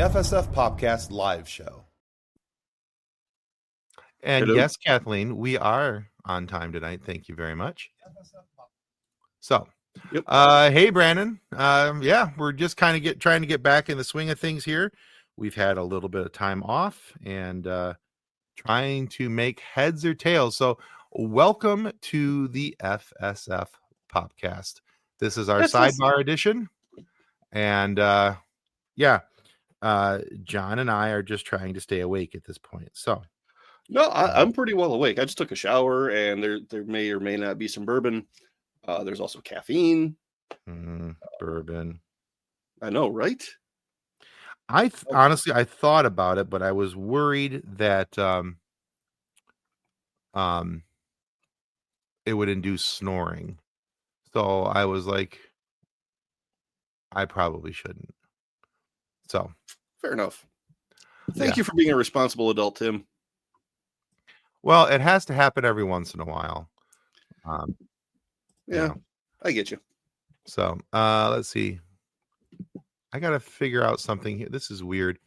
FSF PopCast live show. And Hello. yes, Kathleen, we are on time tonight. Thank you very much. So, Yep. Hey, Brandon. Yeah, we're just kind of trying to get back in the swing of things here. We've had a little bit of time off and trying to make heads or tails. So, welcome to the FSF PopCast. This is our sidebar edition. And John and I are just trying to stay awake at this point. So, No, I'm pretty well awake. I just took a shower, and there may or may not be some bourbon. There's also caffeine. Bourbon. I know, right? Honestly, I thought about it, but I was worried that it would induce snoring. So I was like, I probably shouldn't. So Fair enough. Thank you for being a responsible adult, Tim. Well, it has to happen every once in a while. I get you. So let's see. I got to figure out something here. This is weird.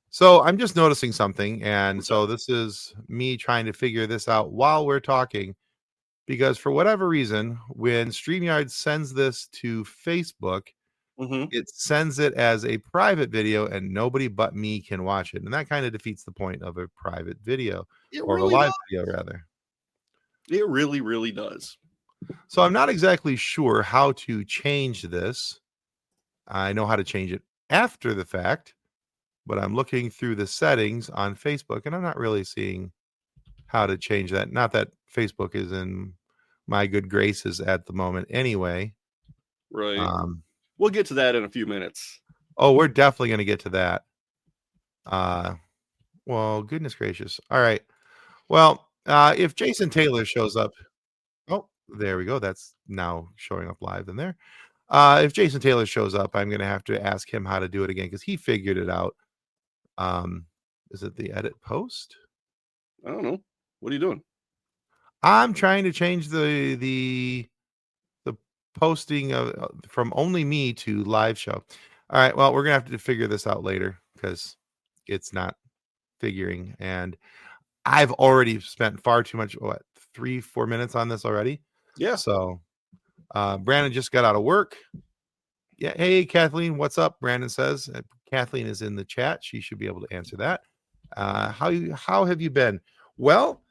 So I'm just noticing something. And so this is me trying to figure this out while we're talking. Because for whatever reason, when StreamYard sends this to Facebook, it sends it as a private video and nobody but me can watch it. And that kind of defeats the point of a private video or a live video, rather. It really, really does. So I'm not exactly sure how to change this. I know how to change it after the fact, but I'm looking through the settings on Facebook and I'm not really seeing how to change that. Not that Facebook is in my good graces at the moment anyway. Right. We'll get to that in a few minutes. Oh, we're definitely going to get to that. Well, goodness gracious. All right. Well, if Jason Taylor shows up. Oh, there we go. That's now showing up live in there. If Jason Taylor shows up, I'm going to have to ask him how to do it again because he figured it out. Is it the edit post? I don't know. What are you doing? I'm trying to change the posting of from only me to live show. All right. Well, we're going to have to figure this out later because it's not figuring. And I've already spent far too much, 3-4 minutes on this already. Yeah. So Brandon just got out of work. Yeah. Hey, Kathleen, what's up? Brandon says. Kathleen is in the chat. She should be able to answer that. How have you been? Well,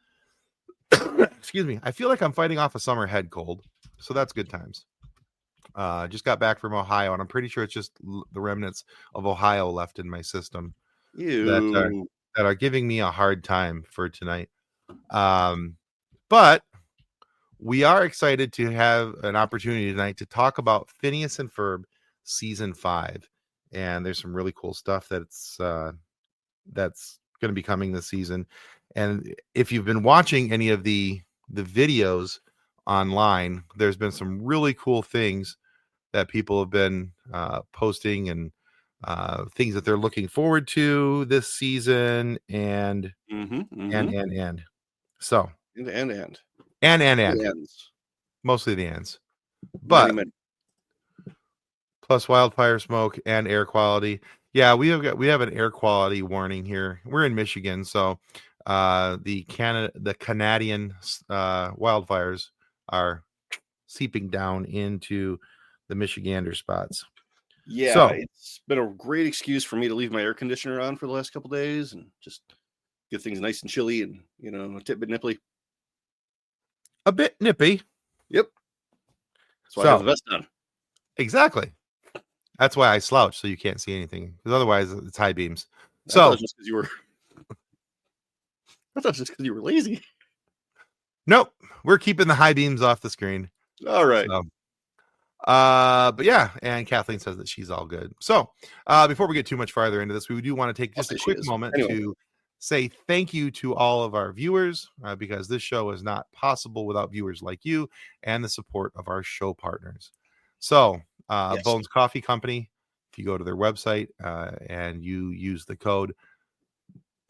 excuse me. I feel like I'm fighting off a summer head cold. So that's good times. Just got back from Ohio, and I'm pretty sure it's just the remnants of Ohio left in my system that are giving me a hard time for tonight. But we are excited to have an opportunity tonight to talk about Phineas and Ferb season 5, and there's some really cool stuff that's going to be coming this season. And if you've been watching any of the videos online, there's been some really cool things that people have been posting and things that they're looking forward to this season and so and mostly the ends, but many. Plus wildfire smoke and air quality. Yeah, we have an air quality warning here. We're in Michigan, so the Canadian wildfires are seeping down into the Michigander spots. Yeah, so, it's been a great excuse for me to leave my air conditioner on for the last couple of days and just get things nice and chilly and, a bit nipply. A bit nippy. Yep. That's why I have the vest on. Exactly. That's why I slouch so you can't see anything. Because otherwise it's high beams. I thought it was just because you were lazy. Nope. We're keeping the high beams off the screen. All right. So, but yeah, and Kathleen says that she's all good. So before we get too much farther into this, we do want to take just a quick moment to say thank you to all of our viewers because this show is not possible without viewers like you and the support of our show partners. So Bones Coffee Company, if you go to their website and you use the code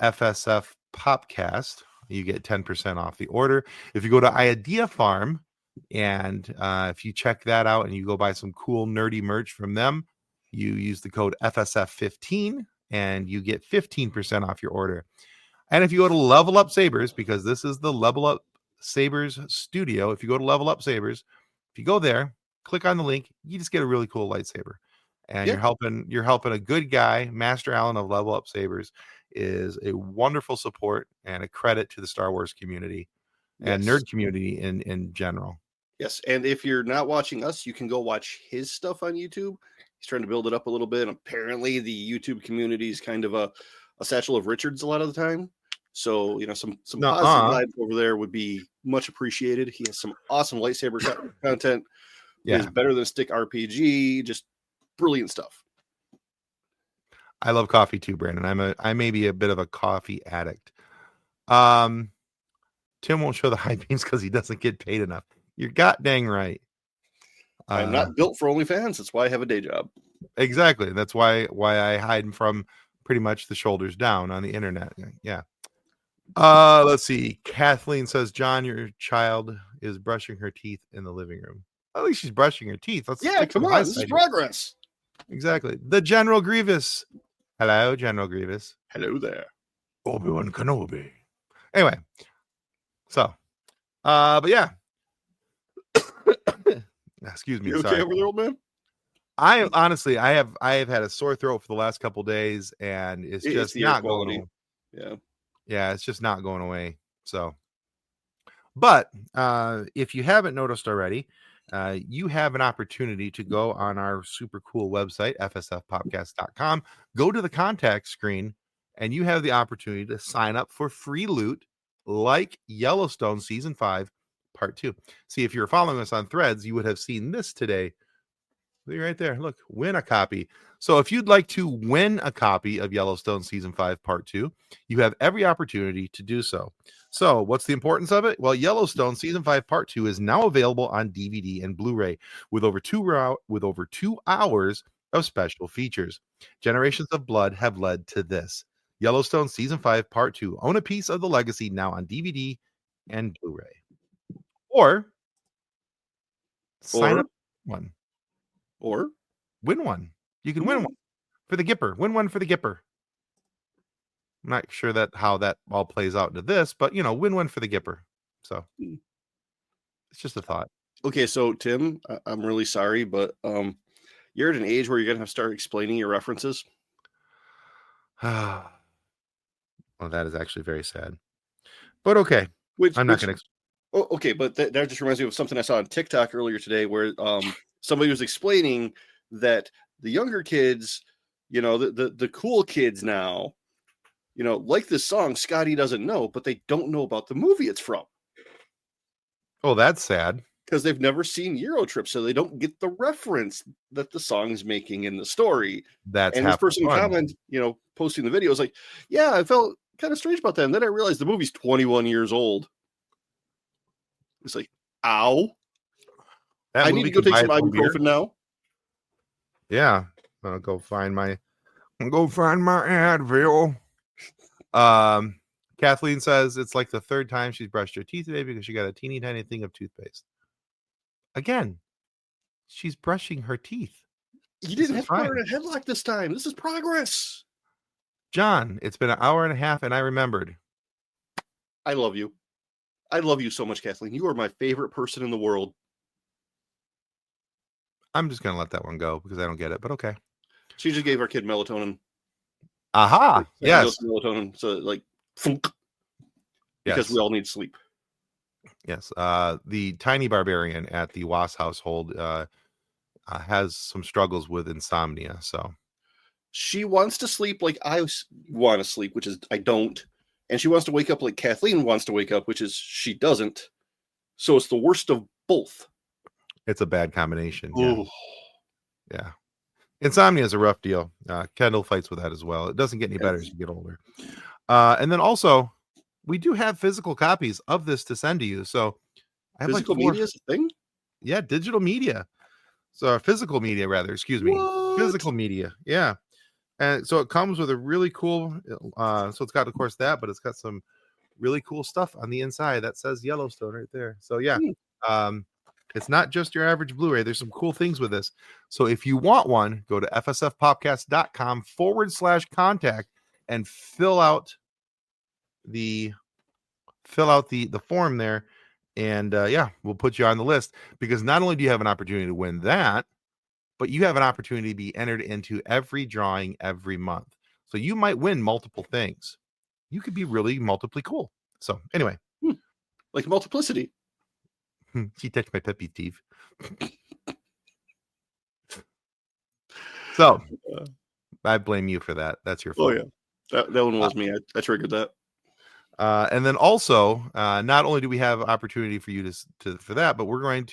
FSF PopCast, you get 10% off the order. If you go to Idea Farm and if you check that out and you go buy some cool nerdy merch from them, you use the code FSF15 and you get 15% off your order. And if you go to Level Up Sabers, because this is the Level Up Sabers studio, if you go to Level Up Sabers, if you go there, click on the link, you just get a really cool lightsaber. And you're helping a good guy. Master Allen of Level Up Sabers is a wonderful support and a credit to the Star Wars community and nerd community in general. Yes, and if you're not watching us, you can go watch his stuff on YouTube. He's trying to build it up a little bit. Apparently, the YouTube community is kind of a satchel of Richards a lot of the time. So, some positive vibes over there would be much appreciated. He has some awesome lightsaber content. Yeah, it's better than a stick RPG. Just brilliant stuff. I love coffee too, Brandon. I may be a bit of a coffee addict. Tim won't show the high beams because he doesn't get paid enough. You're god dang right. I'm not built for OnlyFans. That's why I have a day job. Exactly. That's why I hide from pretty much the shoulders down on the internet. Yeah. Let's see. Kathleen says, John, your child is brushing her teeth in the living room. At least she's brushing her teeth. Come on. This is progress. Exactly. The General Grievous. Hello, General Grievous. Hello there. Obi-Wan Kenobi. Anyway. So, but yeah. Excuse me. You okay over there, old man? I honestly, I have had a sore throat for the last couple days, and it's just not going away. Yeah, it's just not going away. So, but if you haven't noticed already, you have an opportunity to go on our super cool website, FSFPopcast.com, go to the contact screen, and you have the opportunity to sign up for free loot like Yellowstone Season 5, Part 2. See, if you're following us on Threads, you would have seen this today. Right there. Look, win a copy. So if you'd like to win a copy of Yellowstone Season 5 Part 2, you have every opportunity to do so. So what's the importance of it? Well, Yellowstone Season 5 Part 2 is now available on DVD and Blu-ray with over 2 hours of special features. Generations of blood have led to this. Yellowstone Season 5 Part 2. Own a piece of the legacy now on DVD and Blu-ray. Or sign up one. Or win one. You can win one for the Gipper. Win one for the Gipper. I'm not sure how that all plays out into this, but win one for the Gipper. So it's just a thought. Okay, so Tim, I'm really sorry, but you're at an age where you're gonna have to start explaining your references. Well, that is actually very sad. But okay. I'm not gonna. Okay, but that just reminds me of something I saw on TikTok earlier today, where somebody was explaining that the younger kids, the cool kids now, like this song, Scotty doesn't know, but they don't know about the movie it's from. Oh, that's sad. Because they've never seen Eurotrip, so they don't get the reference that the song's making in the story. And this person commented, posting the video, was like, yeah, I felt kind of strange about that. And then I realized the movie's 21 years old. It's like, ow. I need to go take some ibuprofen now. Yeah. I'll go find my Advil. Kathleen says it's like the third time she's brushed her teeth today because she got a teeny tiny thing of toothpaste. Again, she's brushing her teeth. You didn't have to put her in a headlock this time. This is progress. John, it's been an hour and a half and I remembered. I love you. I love you so much, Kathleen. You are my favorite person in the world. I'm just going to let that one go because I don't get it, but okay. She just gave our kid melatonin. Aha. Yes. Melatonin. So because we all need sleep. Yes. The tiny barbarian at the Was household has some struggles with insomnia. So she wants to sleep like I want to sleep, which is I don't. And she wants to wake up like Kathleen wants to wake up, which is she doesn't. So it's the worst of both. It's a bad combination. Yeah. Yeah. Insomnia is a rough deal. Kendall fights with that as well. It doesn't get any better as you get older. And then also, we do have physical copies of this to send to you. So I have physical media is a thing? Yeah, digital media. So physical media, rather. Excuse me. What? Physical media. Yeah. And so it comes with a really cool, so it's got, of course, that, but it's got some really cool stuff on the inside that says Yellowstone right there. So yeah, It's not just your average Blu-ray. There's some cool things with this. So if you want one, go to fsfpopcast.com/contact and fill out the form there. And we'll put you on the list, because not only do you have an opportunity to win that, but you have an opportunity to be entered into every drawing every month. So you might win multiple things. You could be really multiply cool. So anyway. Like multiplicity. She touched my puppy teeth. So I blame you for that. That's your fault. Oh, yeah. That one was me. I triggered that. And then also, not only do we have opportunity for you for that, but we're not going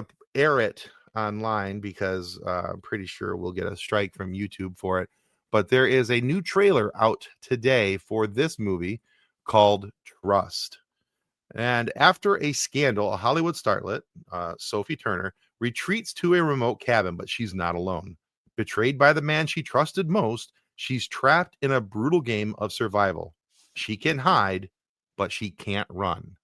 to air it online, because I'm pretty sure we'll get a strike from YouTube for it. But there is a new trailer out today for this movie called Trust. And after a scandal, a Hollywood starlet, Sophie Turner, retreats to a remote cabin, but she's not alone. Betrayed by the man she trusted most, she's trapped in a brutal game of survival. She can hide, but she can't run.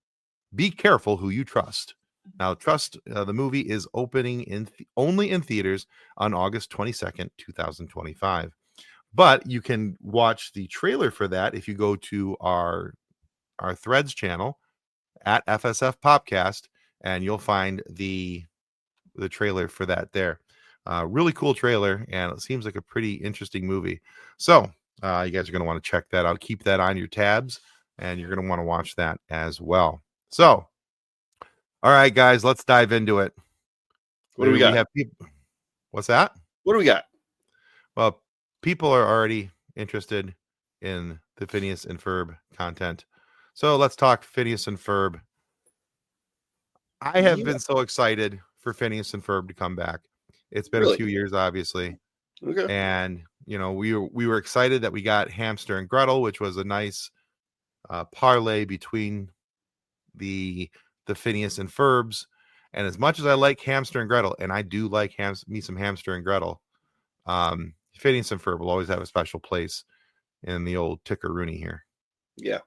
Be careful who you trust. Now, Trust, the movie, is opening only in theaters on August 22nd, 2025. But you can watch the trailer for that if you go to our Threads channel at FSF PopCast, and you'll find the trailer for that there. Really cool trailer, and it seems like a pretty interesting movie. So you guys are going to want to check that out. Keep that on your tabs, and you're going to want to watch that as well. So, all right, guys, let's dive into it. What do we got? What's that? What do we got? Well, people are already interested in the Phineas and Ferb content. So let's talk Phineas and Ferb. I have been so excited for Phineas and Ferb to come back. It's been a few years, obviously. Okay. And, we were excited that we got Hamster and Gretel, which was a nice parlay between the Phineas and Ferbs. And as much as I like Hamster and Gretel, and I do like me some Hamster and Gretel, Phineas and Ferb will always have a special place in the old Tickaroonie here. Yeah.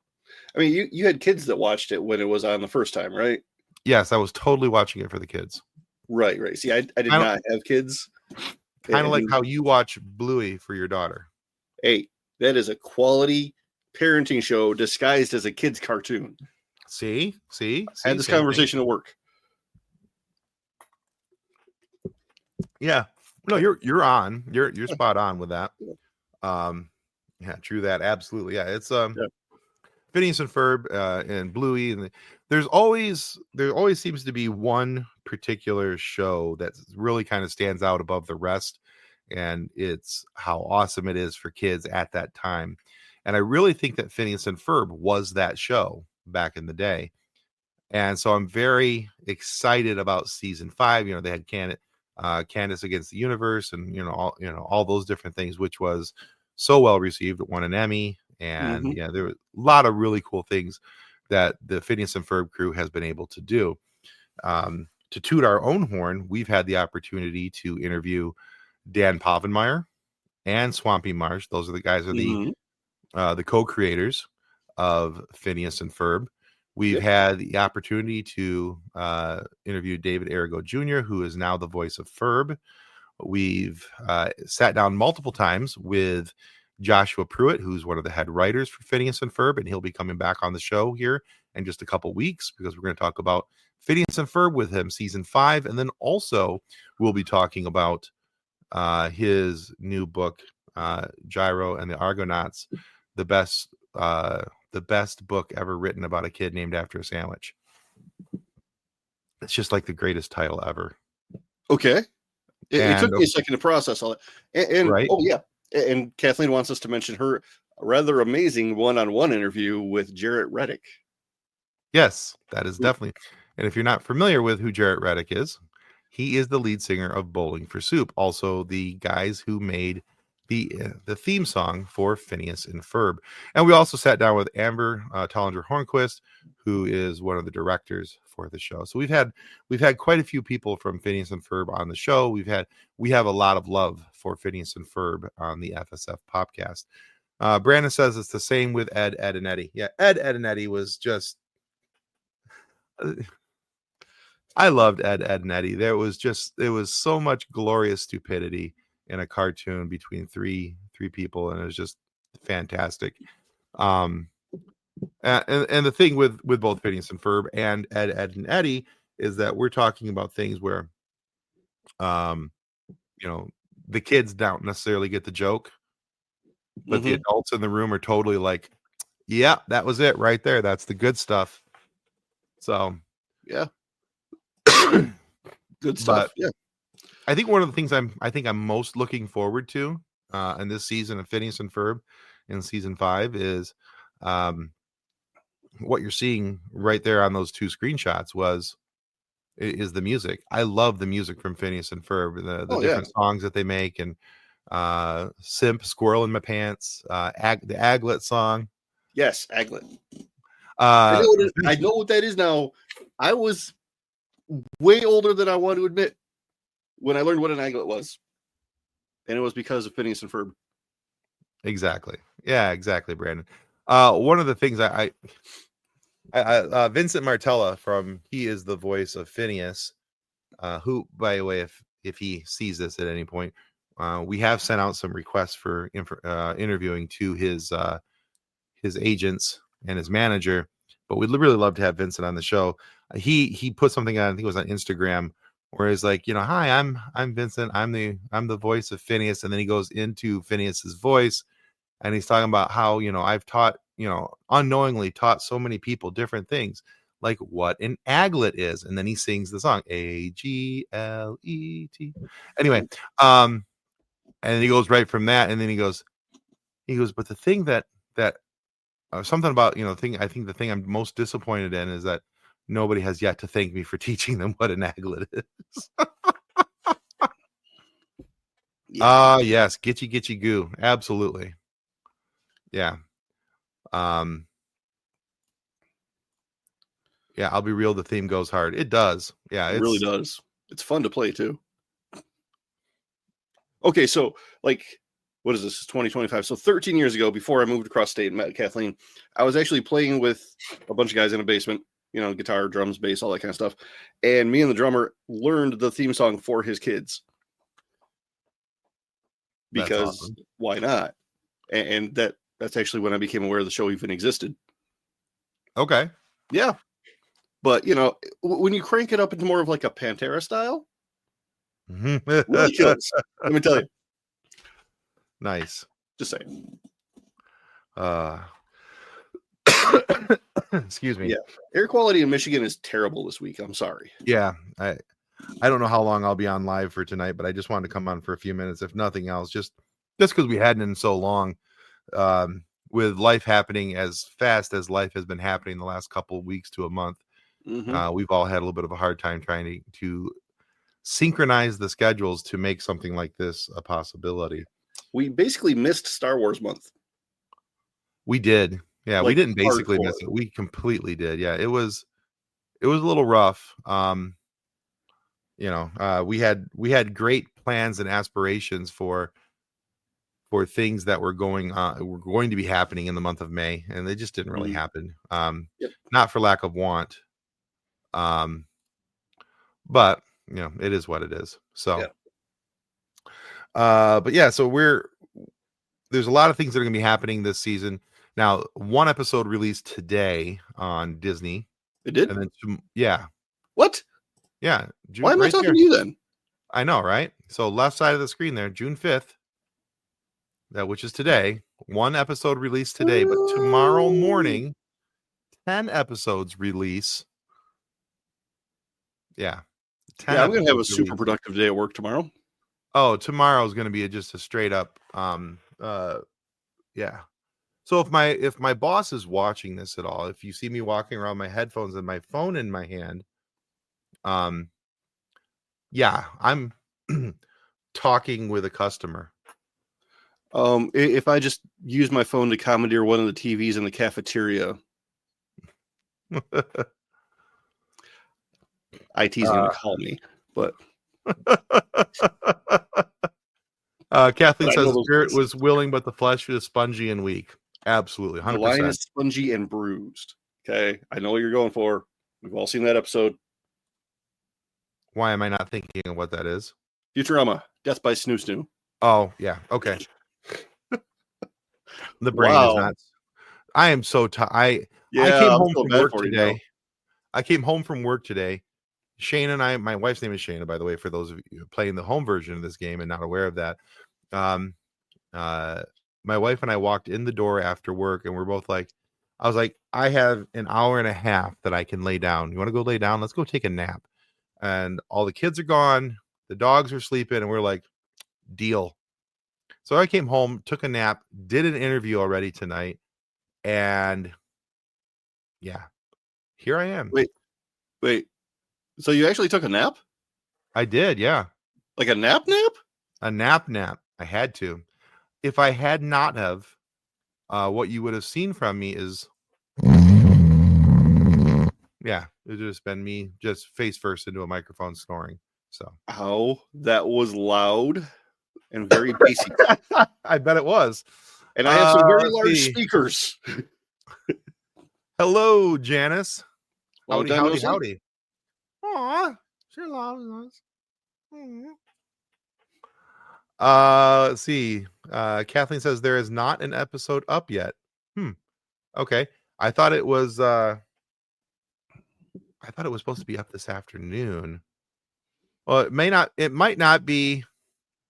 I mean, you had kids that watched it when it was on the first time, right? Yes, I was totally watching it for the kids. Right. See, I did not have kids. Kind of like how you watch Bluey for your daughter. Hey, that is a quality parenting show disguised as a kid's cartoon. See? I had this conversation at work. Yeah. No, you're on. You're spot on with that. Yeah, true that. Absolutely. Yeah, it's Phineas and Ferb and Bluey, and there always seems to be one particular show that really kind of stands out above the rest, and it's how awesome it is for kids at that time. And I really think that Phineas and Ferb was that show back in the day. And so I'm very excited about season 5. They had Candace Against the Universe, and all those different things, which was so well received. It won an Emmy, and there were a lot of really cool things that the Phineas and Ferb crew has been able to do. To toot our own horn, we've had the opportunity to interview Dan Povenmire and Swampy Marsh. Those are the guys who are the co-creators of Phineas and Ferb. We've had the opportunity to interview David Arrigo Jr., who is now the voice of Ferb. We've sat down multiple times with Joshua Pruitt, who's one of the head writers for Phineas and Ferb, and he'll be coming back on the show here in just a couple weeks, because we're going to talk about Phineas and Ferb with him, season 5, and then also we'll be talking about his new book, Gyro and the Argonauts, the best book ever written about a kid named after a sandwich. It's just like the greatest title ever. Okay. It took me a second to process all that. And right? Oh, yeah. And Kathleen wants us to mention her rather amazing one-on-one interview with Jarrett Reddick. Yes, that is definitely. And if you're not familiar with who Jarrett Reddick is, he is the lead singer of Bowling for Soup. Also, the guys who made the theme song for Phineas and Ferb. And we also sat down with Amber Tollinger Hornquist, who is one of the directors for the show. So we've had quite a few people from Phineas and Ferb on the show. We have a lot of love for Phineas and Ferb on the FSF Popcast. Brandon says it's the same with Ed, and Eddie. Yeah, Ed, and Eddie was just I loved Ed, and Eddie. There was so much glorious stupidity in a cartoon between three people, and it was just fantastic. And the thing with both Phineas and Ferb and Ed, and Eddie is that we're talking about things where, the kids don't necessarily get the joke, but the adults in the room are totally like, yeah, that was it right there. That's the good stuff. So, yeah. Good stuff. Yeah. I think one of the things I'm most looking forward to in this season of Phineas and Ferb in season 5 is what you're seeing right there on those 2 screenshots is the music. I love the music from Phineas and Ferb, the different songs that they make, and Simp, Squirrel in My Pants, the Aglet song. Yes, Aglet. I know what that is now. I was way older than I want to admit when I learned what an aglet was. And it was because of Phineas and Ferb. Exactly. Yeah, exactly, Brandon. One of the things I Vincent Martella he is the voice of Phineas, who, by the way, if he sees this at any point, we have sent out some requests for interviewing to his agents and his manager, but we'd really love to have Vincent on the show. He put something on, I think it was on Instagram, where he's like, hi, I'm Vincent, I'm the voice of Phineas, and then he goes into Phineas's voice, and he's talking about how I've taught unknowingly taught so many people different things, like what an aglet is, and then he sings the song AGLET. Anyway, and then he goes right from that, and then he goes, but the thing that something about I think the thing I'm most disappointed in is that nobody has yet to thank me for teaching them what an aglet is. Yes, Gitchy Goo, absolutely. Yeah. Yeah, I'll be real, the theme goes hard. It does. Yeah, it really does. It's fun to play too. Okay, so like, what is this? It's 2025. So 13 years ago, before I moved across state and met Kathleen, I was actually playing with a bunch of guys in a basement, guitar, drums, bass, all that kind of stuff. And me and the drummer learned the theme song for his kids. Because awesome. Why not? And that's actually when I became aware the show even existed. Okay. Yeah. But, when you crank it up into more of like a Pantera style, really kills. Let me tell you. Nice. Just saying. Excuse me. Yeah. Air quality in Michigan is terrible this week. I'm sorry. Yeah. I don't know how long I'll be on live for tonight, but I just wanted to come on for a few minutes, if nothing else, just because we hadn't in so long. With life happening as fast as life has been happening the last couple of weeks to a month, we've all had a little bit of a hard time trying to synchronize the schedules to make something like this a possibility. We basically missed Star Wars month. We did. Yeah, we didn't basically miss it. We completely did. Yeah, it was a little rough. We had great plans and aspirations for things that were going to be happening in the month of May, and they just didn't really happen. Not for lack of want. But it is what it is. So but yeah, so there's a lot of things that are going to be happening this season. Now, one episode released today on Disney. It did? And then yeah. What? Yeah. Why am I talking to you then? I know, right? So left side of the screen there, June 5th, which is today. One episode released today, but tomorrow morning, 10 episodes release. Yeah. I'm going to have a super productive day at work tomorrow. Oh, tomorrow is going to be just a straight up, yeah. So if my boss is watching this at all, if you see me walking around my headphones and my phone in my hand, yeah, I'm talking with a customer. If I just use my phone to commandeer one of the TVs in the cafeteria, IT's going to call me, but Kathleen says the spirit was willing, but the flesh is spongy and weak. Absolutely, 100%. The lion is spongy and bruised. Okay, I know what you're going for. We've all seen that episode. Why am I not thinking of what that is? Futurama, Death by Snoo Snoo. Oh, yeah. Okay. The brain is not. I am so tired. I came home from work today. I came home from work today. Shane and I, my wife's name is Shana, by the way, for those of you playing the home version of this game and not aware of that. My wife and I walked in the door after work, and we're both like, I was like, I have an hour and a half that I can lay down. You want to go lay down? Let's go take a nap. And all the kids are gone. The dogs are sleeping, and we're like, deal. So I came home, took a nap, did an interview already tonight, and yeah, here I am. Wait. So you actually took a nap? I did, yeah. Like a nap? A nap. I had to. If I had not have, what you would have seen from me is, yeah, it would just been me just face first into a microphone snoring. So, oh, that was loud and very basic. I bet it was. And I have some very large speakers. Hello, Janice. Howdy. Aw, she loves us. Let's see. Kathleen says there is not an episode up yet. Okay. I thought it was supposed to be up this afternoon. Well, it might not be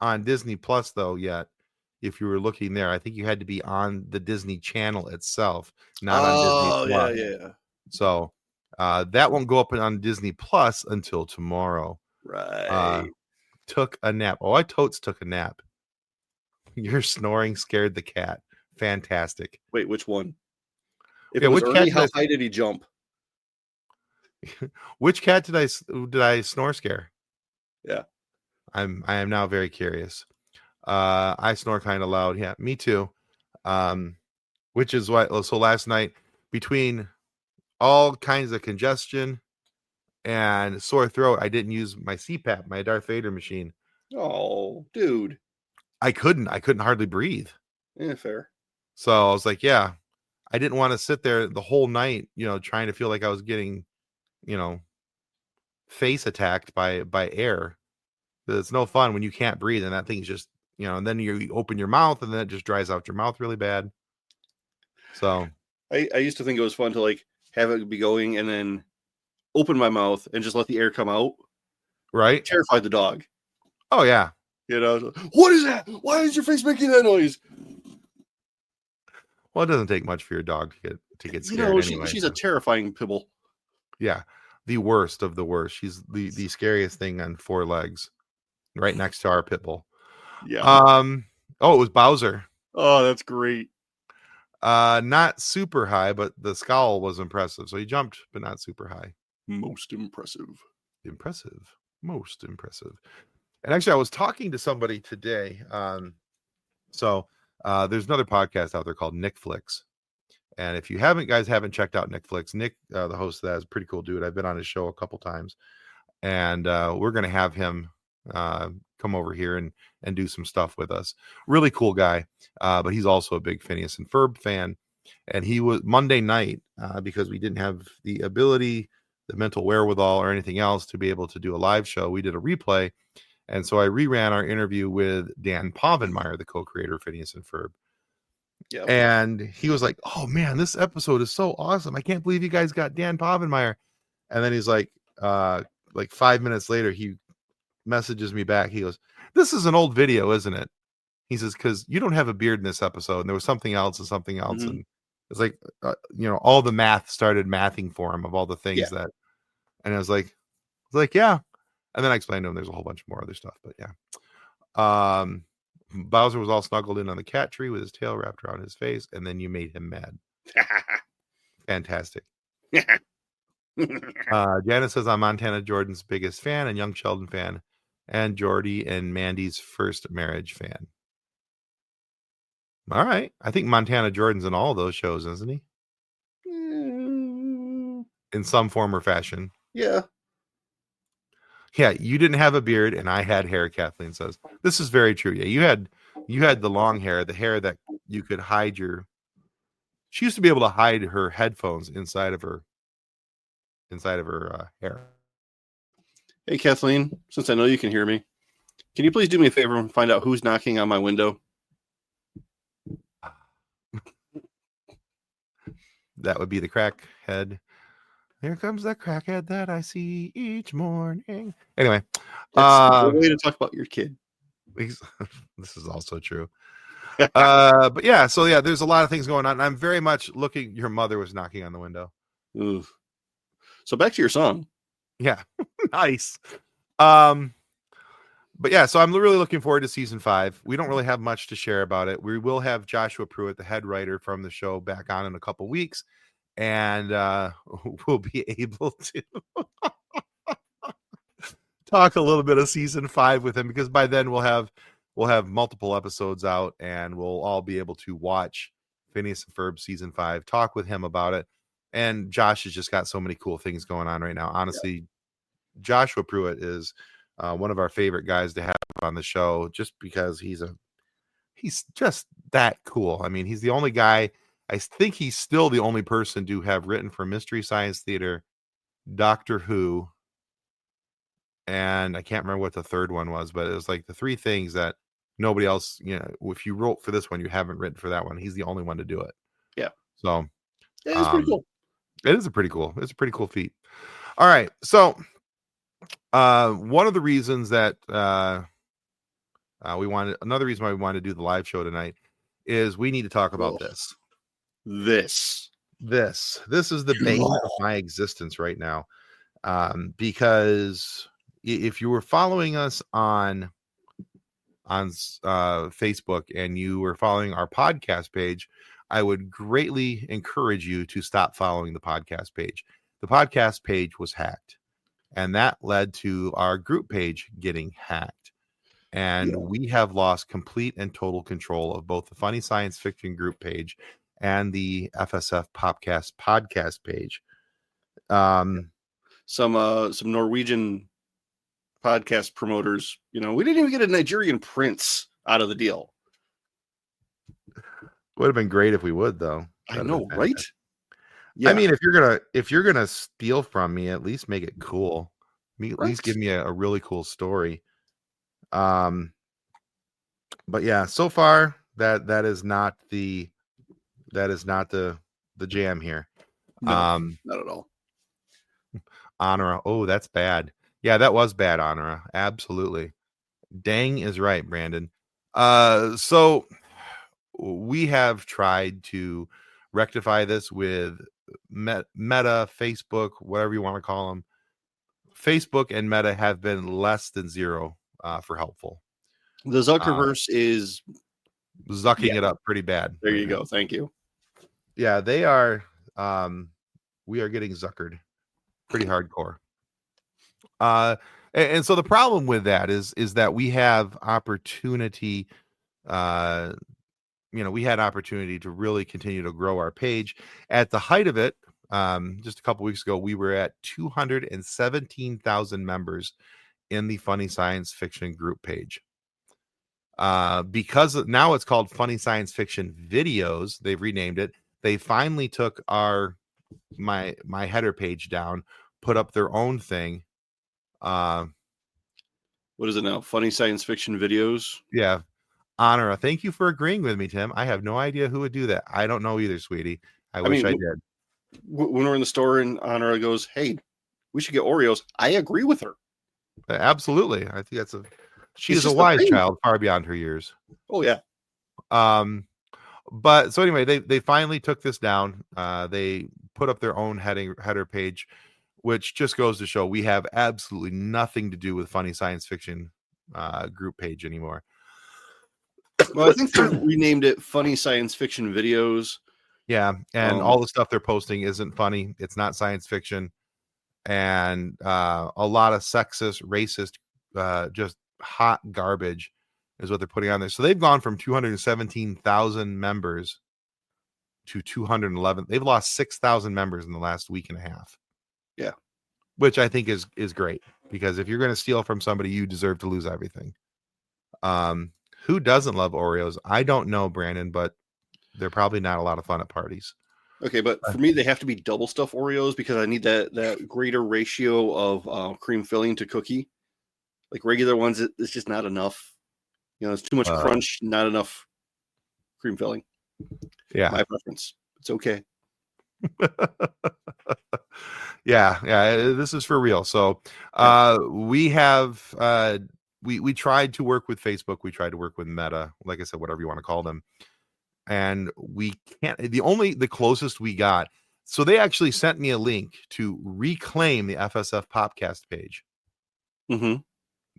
on Disney Plus though yet. If you were looking there, I think you had to be on the Disney Channel itself, not on Disney Plus. Yeah. So that won't go up on Disney Plus until tomorrow. Right. Took a nap. Oh, I totes took a nap. Your snoring scared the cat. Fantastic. Wait, which one? If it was Ernie, how high did he jump? Which cat did I snore scare? Yeah. I am now very curious. I snore kind of loud. Yeah, me too. Which is what. So last night, between all kinds of congestion and sore throat, I didn't use my CPAP, my Darth Vader machine. Oh, dude. I couldn't hardly breathe. Yeah, fair. So I was like, yeah, I didn't want to sit there the whole night, trying to feel like I was getting, face attacked by air. It's no fun when you can't breathe and that thing's just, and then you open your mouth and then it just dries out your mouth really bad. So I used to think it was fun to like have it be going and then open my mouth and just let the air come out. Right. Terrified the dog. Oh yeah. What is that? Why is your face making that noise? Well, it doesn't take much for your dog to get scared anyway. She's a terrifying pibble. Yeah. The worst of the worst. She's the scariest thing on four legs. Right next to our pit bull. Yeah. Oh, it was Bowser. Oh, that's great. Not super high, but the scowl was impressive. So he jumped, but not super high. Most impressive. Most impressive. And actually, I was talking to somebody today. So there's another podcast out there called Nick Flicks. And if you guys haven't checked out Nick Flicks, Nick, the host of that, is a pretty cool dude. I've been on his show a couple times. And we're going to have him come over here and do some stuff with us. Really cool guy. But he's also a big Phineas and Ferb fan. And he was Monday night, because we didn't have the ability, the mental wherewithal, or anything else to be able to do a live show. We did a replay. And so I reran our interview with Dan Povenmire, the co-creator of Phineas and Ferb. Yeah. And he was like, oh man, this episode is so awesome. I can't believe you guys got Dan Povenmire. And then he's like 5 minutes later, he messages me back. He goes, this is an old video, isn't it? He says, because you don't have a beard in this episode. And there was something else and something else. Mm-hmm. And it's like, all the math started mathing for him of all the things that, and I was like, yeah. And then I explained to him there's a whole bunch more other stuff, but yeah. Bowser was all snuggled in on the cat tree with his tail wrapped around his face, and then you made him mad. Fantastic. Janice says, I'm Montana Jordan's biggest fan and Young Sheldon fan, and Jordy and Mandy's first marriage fan. All right. I think Montana Jordan's in all of those shows, isn't he? In some form or fashion. Yeah. Yeah, you didn't have a beard and I had hair, Kathleen says. This is very true. Yeah, you had the long hair, the hair that you could hide she used to be able to hide her headphones inside of her hair. Hey, Kathleen, since I know you can hear me, can you please do me a favor and find out who's knocking on my window? That would be the crackhead. Here comes the crackhead that I see each morning. Anyway, That's the way to talk about your kid. This is also true. But yeah, so yeah, there's a lot of things going on. I'm very much looking. Your mother was knocking on the window. Ooh. So back to your song. Yeah, nice. But yeah, so I'm really looking forward to season 5. We don't really have much to share about it. We will have Joshua Pruitt, the head writer from the show, back on in a couple weeks, and we'll be able to talk a little bit of season 5 with him, because by then we'll have multiple episodes out, and we'll all be able to watch Phineas and Ferb season 5, talk with him about it. And Josh has just got so many cool things going on right now. Honestly, Joshua Pruitt is one of our favorite guys to have on the show, just because he's just that cool. I mean, he's the only guy. I think he's still the only person to have written for Mystery Science Theater, Doctor Who, and I can't remember what the third one was, but it was like the 3 things that nobody else, if you wrote for this one, you haven't written for that one. He's the only one to do it. Yeah. So it's pretty cool. It's a pretty cool feat. All right. So one of the reasons that another reason why we wanted to do the live show tonight is we need to talk about this. This is the bane of my existence right now. Because if you were following us on Facebook and you were following our podcast page, I would greatly encourage you to stop following the podcast page. The podcast page was hacked, and that led to our group page getting hacked. And we have lost complete and total control of both the Funny Science Fiction group page and the FSF PopCast podcast page. Some Norwegian podcast promoters, we didn't even get a Nigerian prince out of the deal. Would have been great if we would, though. I know, right? Yeah. I mean, if you're gonna steal from me, at least make it cool. At least give me a really cool story. But yeah, so far that is not the jam here. No, not at all. Honora. Oh, that's bad. Yeah, that was bad, Honora. Absolutely. Dang is right, Brandon. So we have tried to rectify this with Meta, Facebook, whatever you want to call them. Facebook and Meta have been less than zero for helpful. The Zuckerverse is zucking it up pretty bad. There you go. Thank you. Yeah, they are. We are getting zuckered pretty hardcore. And so the problem with that is that we have opportunity. We had opportunity to really continue to grow our page. At the height of it, just a couple weeks ago, we were at 217,000 members in the Funny Science Fiction group page. Because now it's called Funny Science Fiction Videos, they've renamed it. They finally took my header page down, put up their own thing. What is it now? Funny Science Fiction Videos? Yeah. Honora, thank you for agreeing with me, Tim. I have no idea who would do that. I don't know either, sweetie. I wish I did. When we're in the store and Honora goes, "Hey, we should get Oreos," I agree with her. Absolutely. I think she's a wise child, far beyond her years. Oh yeah. But so anyway, they finally took this down. They put up their own header page, which just goes to show we have absolutely nothing to do with Funny Science Fiction group page anymore. Well, I think they renamed it Funny Science Fiction Videos. Yeah, and all the stuff they're posting isn't funny. It's not science fiction, and a lot of sexist, racist, just hot garbage is what they're putting on there. So they've gone from 217,000 members to 211. They've lost 6,000 members in the last week and a half. Yeah, which I think is great, because if you're going to steal from somebody, you deserve to lose everything. Who doesn't love Oreos? I don't know, Brandon, but they're probably not a lot of fun at parties. Okay, but for me, they have to be double stuffed Oreos because I need that greater ratio of cream filling to cookie. Like regular ones, it's just not enough. It's too much crunch, not enough cream filling. Yeah, my preference. It's okay. yeah, this is for real. So we have we tried to work with Facebook, we tried to work with Meta, like I said, whatever you want to call them, and we can't. The closest we got, so they actually sent me a link to reclaim the FSF PopCast page.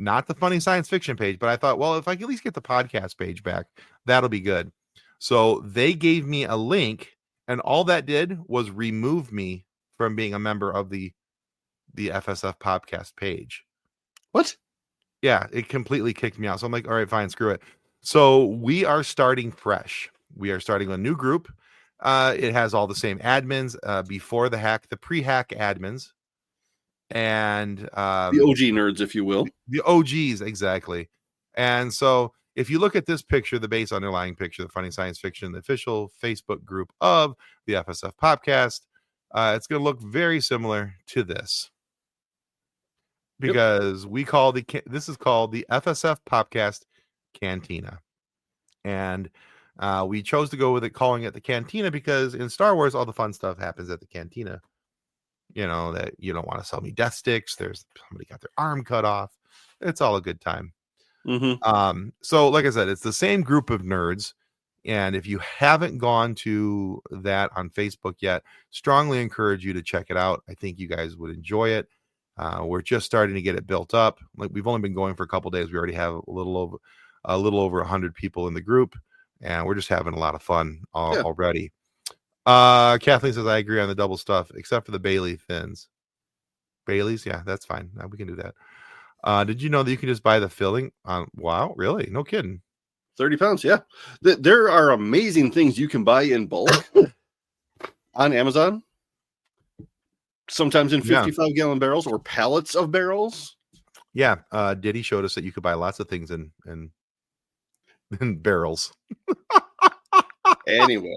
Not the funny science fiction page, but I thought, well, if I can at least get the podcast page back, that'll be good. So they gave me a link, and all that did was remove me from being a member of the FSF podcast page. What? Yeah, it completely kicked me out. So I'm like, all right, fine, screw it. So we are starting fresh. We are starting a new group. It has all the same admins before the hack, the pre-hack admins, and the OG nerds, if you will. The OGs, exactly. And so if you look at this picture, the base underlying picture, the Funny Science Fiction, the official Facebook group of the FSF Podcast, it's going to look very similar to this. Because this is called the FSF Popcast Cantina. And we chose to go with calling it the Cantina because in Star Wars, all the fun stuff happens at the Cantina. That you don't want to sell me death sticks. There's somebody got their arm cut off. It's all a good time. So like I said, it's the same group of nerds. And if you haven't gone to that on Facebook yet, strongly encourage you to check it out. I think you guys would enjoy it. We're just starting to get it built up. Like we've only been going for a couple days. We already have a little over 100 people in the group, and we're just having a lot of fun already. Kathleen says, I agree on the double stuff, except for the Bailey thins. Bailey's, yeah, that's fine. We can do that. Did you know that you can just buy the filling? Wow, really? No kidding. 30 pounds, yeah. There are amazing things you can buy in bulk on Amazon. Sometimes in 55-gallon barrels or pallets of barrels. Yeah, Diddy showed us that you could buy lots of things in barrels. Anyway.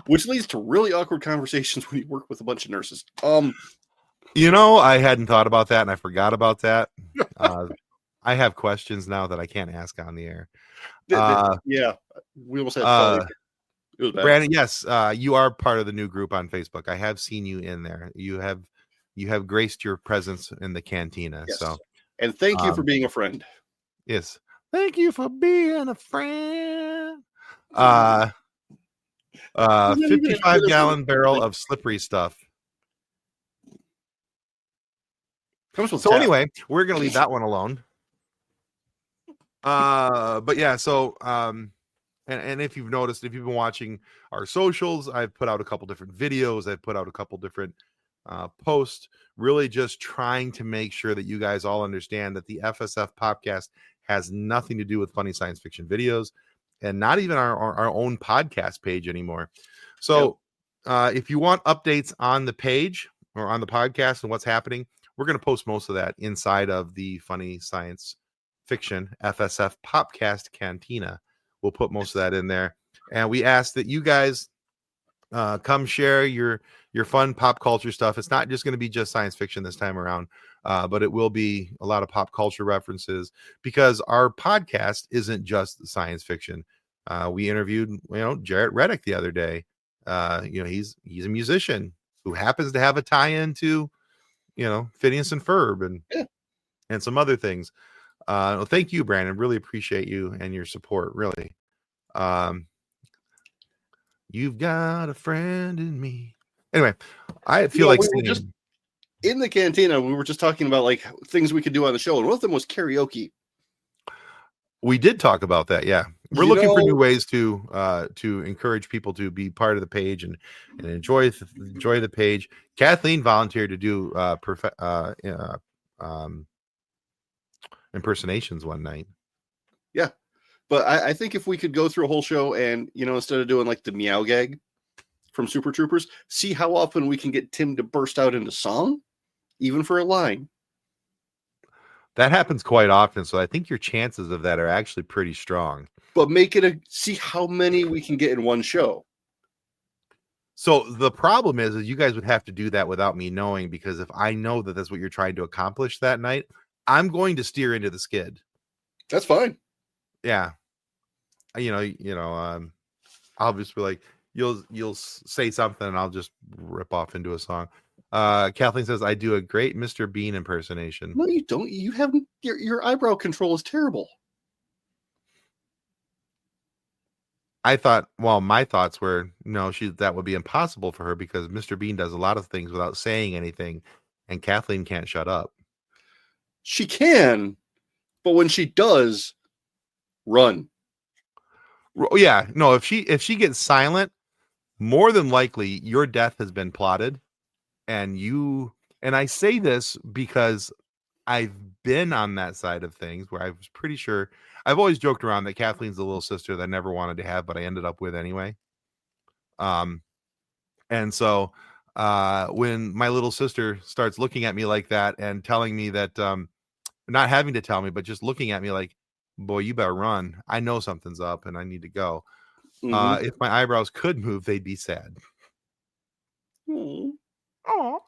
Which leads to really awkward conversations when you work with a bunch of nurses. I hadn't thought about that, and I forgot about that. I have questions now that I can't ask on the air. Yeah, we almost had it was bad. Brandon, yes, you are part of the new group on Facebook. I have seen you in there. You have graced your presence in the cantina. Yes. So, and thank you for being a friend. Yes, thank you for being a friend. 55-gallon barrel of slippery stuff. So anyway, we're gonna leave that one alone. But yeah, so and if you've noticed, if you've been watching our socials, I've put out a couple different videos, I've put out a couple different posts, really just trying to make sure that you guys all understand that the FSF podcast has nothing to do with funny science fiction videos, and not even our own podcast page anymore. So if you want updates on the page or on the podcast and what's happening, we're going to post most of that inside of the Funny Science Fiction FSF Popcast Cantina. We'll put most of that in there. And we ask that you guys come share your fun pop culture stuff. It's not just going to be just science fiction this time around, but it will be a lot of pop culture references, because our podcast isn't just science fiction. We interviewed, Jarrett Reddick the other day. He's a musician who happens to have a tie-in to, Phineas and Ferb and some other things. Thank you, Brandon. Really appreciate you and your support. Really. You've got a friend in me. Anyway, I feel like just in the cantina, we were just talking about like things we could do on the show, and one of them was karaoke. We did talk about that. Yeah, we're looking for new ways to encourage people to be part of the page and enjoy the page. Kathleen volunteered to do impersonations one night. Yeah, but I think if we could go through a whole show and instead of doing like the meow gag from Super Troopers, see how often we can get Tim to burst out into song, even for a line. That happens quite often, so I think your chances of that are actually pretty strong. But make it see how many we can get in one show. So the problem is you guys would have to do that without me knowing, because if I know that that's what you're trying to accomplish that night, I'm going to steer into the skid. That's fine. Yeah. I'll just be like, you'll say something and I'll just rip off into a song. Kathleen says I do a great Mr. Bean impersonation. No, you don't. You haven't. Your eyebrow control is terrible. I thought, well, my thoughts were, no, that would be impossible for her because Mr. Bean does a lot of things without saying anything, and Kathleen can't shut up. She can, but when she does, run. Yeah, no, if she gets silent, more than likely your death has been plotted, and I say this because I've been on that side of things where I was pretty sure. I've always joked around that Kathleen's the little sister that I never wanted to have, but I ended up with anyway. And so when my little sister starts looking at me like that and telling me that, not having to tell me, but just looking at me like, boy, you better run. I know something's up and I need to go. Mm-hmm. If my eyebrows could move, they'd be sad. Mm-hmm. Oh.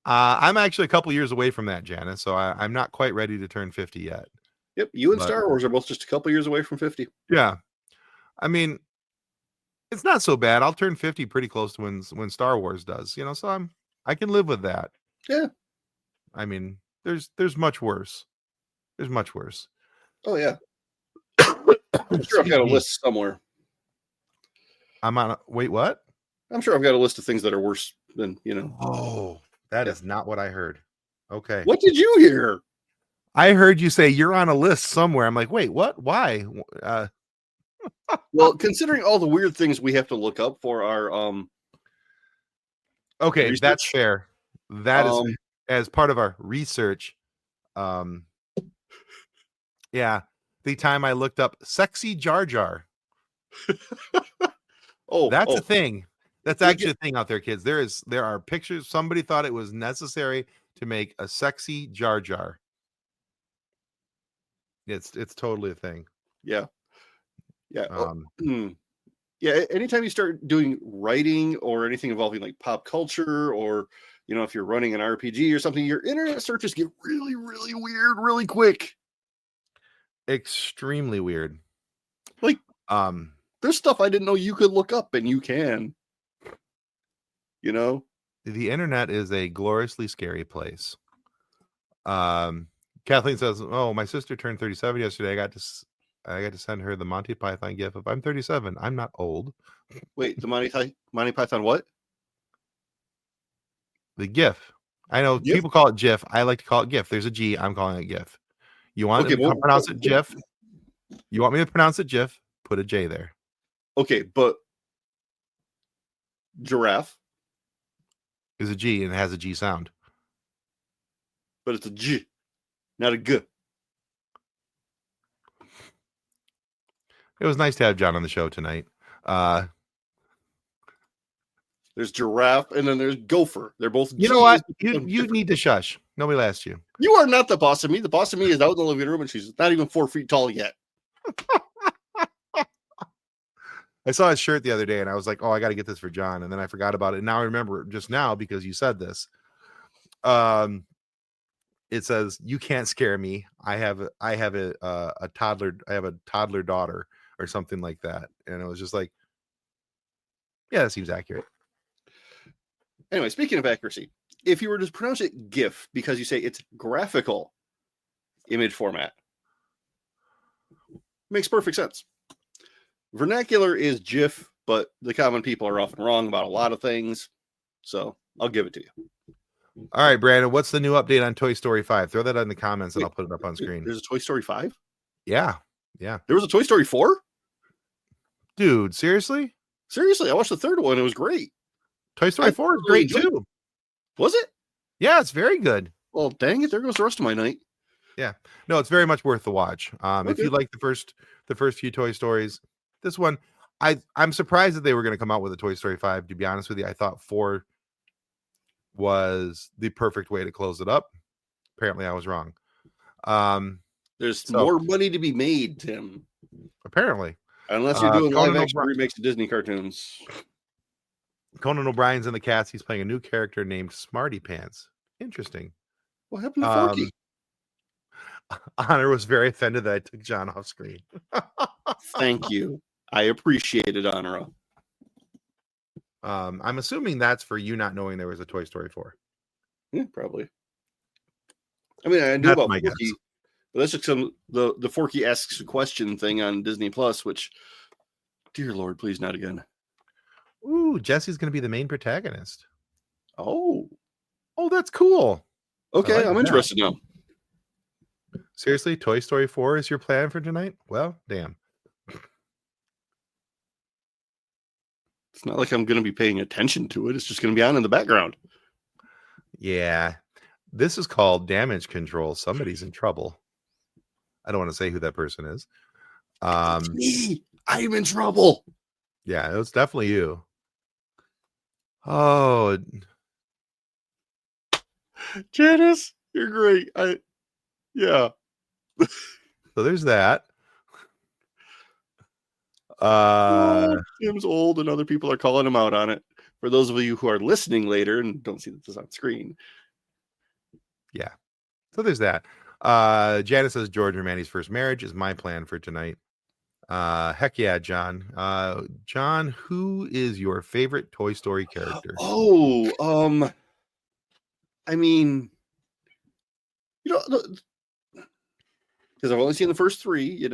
I'm actually a couple years away from that, Janice, so I'm not quite ready to turn 50 yet. Yep, you and Star Wars are both just a couple years away from 50. Yeah. I mean, it's not so bad. I'll turn 50 pretty close to when Star Wars does, so I can live with that. Yeah. I mean, there's much worse. There's much worse. Oh, yeah. I'm sure I've got a list somewhere. Wait, what? I'm sure I've got a list of things that are worse than, Oh, that is not what I heard. Okay. What did you hear? I heard you say you're on a list somewhere. I'm like, wait, what? Why? Well, considering all the weird things we have to look up for our okay, research, that's fair. That is as part of our research. Yeah, the time I looked up sexy Jar Jar. That's a thing. That's actually a thing out there, kids. There are pictures. Somebody thought it was necessary to make a sexy Jar Jar. It's totally a thing. Yeah. Yeah. Yeah. Anytime you start doing writing or anything involving like pop culture, or if you're running an RPG or something, your internet searches get really, really weird really quick. Extremely weird. Like, there's stuff I didn't know you could look up, and you can. The internet is a gloriously scary place. Kathleen says, "Oh, my sister turned 37 yesterday. I got to send her the Monty Python gif of I'm 37. I'm not old." Wait, the Monty Python what? The gif. I know GIF? People call it GIF. I like to call it GIF. There's a G. I'm calling it GIF. You want to pronounce it GIF? You want me to pronounce it GIF? Put a J there. Okay, but giraffe is a G and it has a G sound. But it's a G, not a G. It was nice to have John on the show tonight. There's giraffe and then there's gopher. They're both. You know what? You need to shush. Nobody asked you. You are not the boss of me. The boss of me is out in the living room and she's not even 4 feet tall yet. I saw his shirt the other day and I was like, oh, I got to get this for John. And then I forgot about it. And now I remember it just now because you said this. It says, "You can't scare me. I have a toddler. I have a toddler daughter," or something like that. And it was just like, yeah, that seems accurate. Anyway, speaking of accuracy, if you were to pronounce it GIF because you say it's graphical image format, makes perfect sense. Vernacular is GIF, but the common people are often wrong about a lot of things. So I'll give it to you. All right, Brandon, what's the new update on Toy Story 5? Throw that in the comments and I'll put it up on screen. There's a Toy Story 5? Yeah. There was a Toy Story 4? Dude, seriously? Seriously, I watched the third one. It was great. Toy Story 4 is great too. Was it? Yeah, it's very good. Well, dang it. There goes the rest of my night. Yeah. No, it's very much worth the watch. Okay. If you like the first few Toy Stories, this one, I'm surprised that they were going to come out with a Toy Story 5. To be honest with you, I thought 4 was the perfect way to close it up. Apparently I was wrong. There's more money to be made, Tim. Apparently. Unless you're doing live action remakes of Disney cartoons. Conan O'Brien's in the cast. He's playing a new character named Smarty Pants. Interesting. What happened to Forky? Honor was very offended that I took John off screen. Thank you. I appreciate it, Honora. I'm assuming that's for you not knowing there was a Toy Story 4. Yeah, probably. I mean, I knew about Forky, but that's just the Forky asks a question thing on Disney Plus, which, dear Lord, please not again. Ooh, Jesse's going to be the main protagonist. Oh, that's cool. Okay, I'm interested now. Seriously, Toy Story 4 is your plan for tonight? Well, damn. It's not like I'm going to be paying attention to it. It's just going to be on in the background. Yeah. This is called damage control. Somebody's in trouble. I don't want to say who that person is. It's me. I'm in trouble. Yeah, it was definitely you. Oh, Janice, you're great. Yeah. So there's that. Tim's old and other people are calling him out on it. For those of you who are listening later and don't see this on screen. Yeah. So there's that. Janice says George and Manny's first marriage is my plan for tonight. Heck yeah, John. John, who is your favorite Toy Story character? I mean, because I've only seen the first three,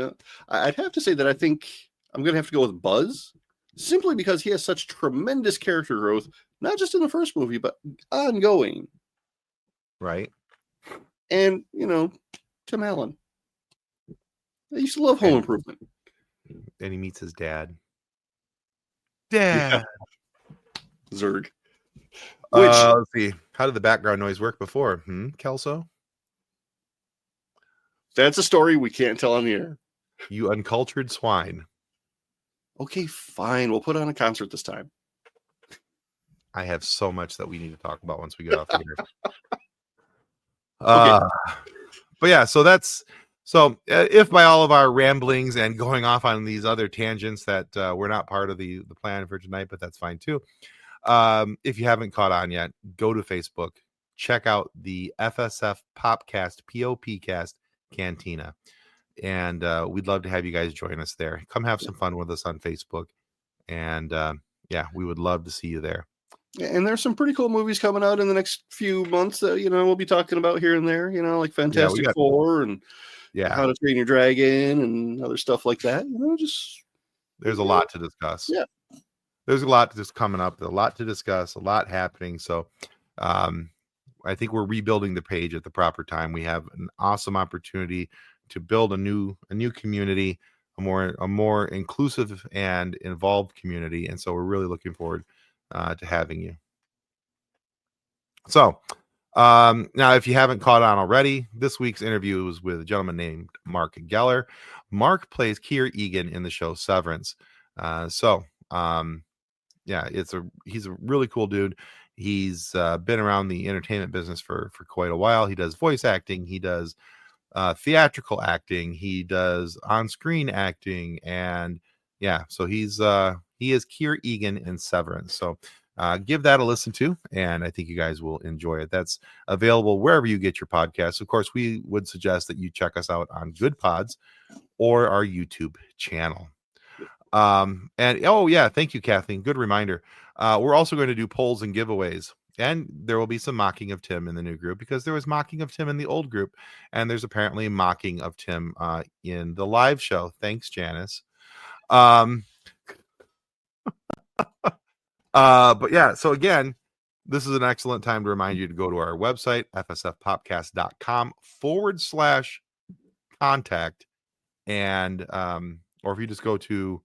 I'd have to say that I think I'm going to have to go with Buzz, simply because he has such tremendous character growth, not just in the first movie, but ongoing. Right. And, Tim Allen. I used to love Home Improvement. And he meets his dad. Dad. Yeah. Zurg. Let's see. How did the background noise work before? Kelso? That's a story we can't tell on the air. You uncultured swine. Okay, fine. We'll put on a concert this time. I have so much that we need to talk about once we get off the air. Okay. But yeah, so if by all of our ramblings and going off on these other tangents that we're not part of the plan for tonight, but that's fine too. If you haven't caught on yet, go to Facebook, check out the FSF PopCast PopCast Cantina, and we'd love to have you guys join us there. Come have some fun with us on Facebook, and we would love to see you there. And there's some pretty cool movies coming out in the next few months that we'll be talking about here and there, like Fantastic Four and How to Train Your Dragon and other stuff like that. There's a lot to discuss. Yeah. There's a lot just coming up, a lot to discuss, a lot happening. So I think we're rebuilding the page at the proper time. We have an awesome opportunity to build a new community, a more inclusive and involved community. And so we're really looking forward to having you. So now, if you haven't caught on already, this week's interview was with a gentleman named Mark Geller. Mark plays Keir Egan in the show Severance. He's a really cool dude. He's been around the entertainment business for quite a while. He does voice acting. He does theatrical acting. He does on-screen acting. And so he is Keir Egan in Severance. So give that a listen to, and I think you guys will enjoy it. That's available wherever you get your podcasts. Of course, we would suggest that you check us out on Good Pods or our YouTube channel. Thank you, Kathleen. Good reminder. We're also going to do polls and giveaways, and there will be some mocking of Tim in the new group, because there was mocking of Tim in the old group, and there's apparently mocking of Tim in the live show. Thanks, Janice. So again, this is an excellent time to remind you to go to our website, fsfpopcast.com/contact. And, or if you just go to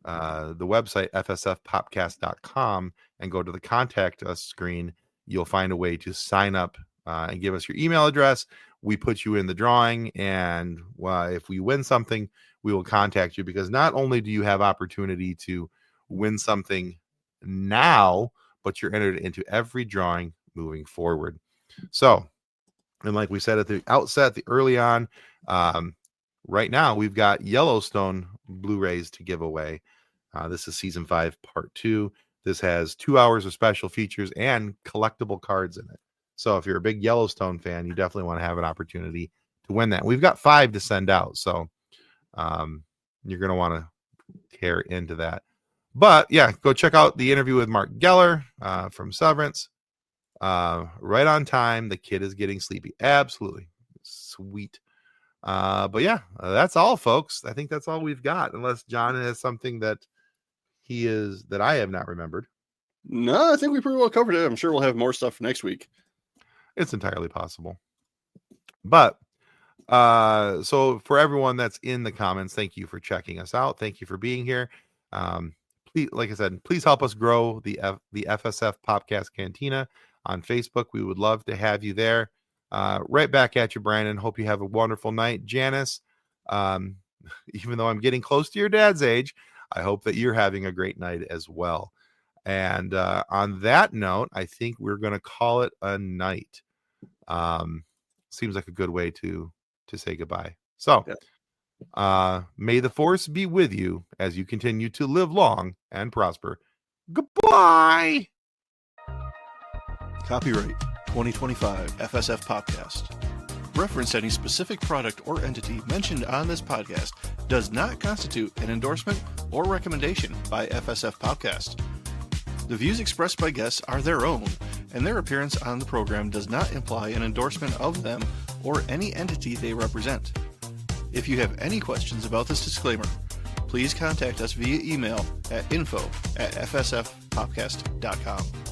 the website, fsfpopcast.com, and go to the contact us screen, you'll find a way to sign up and give us your email address. We put you in the drawing, and if we win something, we will contact you, because not only do you have opportunity to win something now, but you're entered into every drawing moving forward. So, and like we said at the outset, early on, right now we've got Yellowstone Blu-rays to give away. This is season 5, part 2. This has 2 hours of special features and collectible cards in it. So if you're a big Yellowstone fan, you definitely want to have an opportunity to win that. We've got 5 to send out, so you're going to want to tear into that. But yeah, go check out the interview with Mark Geller from Severance. Right on time. The kid is getting sleepy. Absolutely. Sweet. But yeah, that's all, folks. I think that's all we've got, unless John has something that I have not remembered. No, I think we pretty well covered it. I'm sure we'll have more stuff next week. It's entirely possible. But so for everyone that's in the comments, thank you for checking us out. Thank you for being here. Please, like I said, please help us grow the FSF PopCast Cantina on Facebook. We would love to have you there. Right back at you, Brandon. Hope you have a wonderful night. Janice, even though I'm getting close to your dad's age, I hope that you're having a great night as well. And on that note, I think we're going to call it a night. Seems like a good way to say goodbye. So may the force be with you as you continue to live long and prosper. Goodbye. Copyright 2025 FSF Podcast. Reference any specific product or entity mentioned on this podcast does not constitute an endorsement or recommendation by FSF Podcast. The views expressed by guests are their own, and their appearance on the program does not imply an endorsement of them or any entity they represent. If you have any questions about this disclaimer, please contact us via email at info@fsfpopcast.com.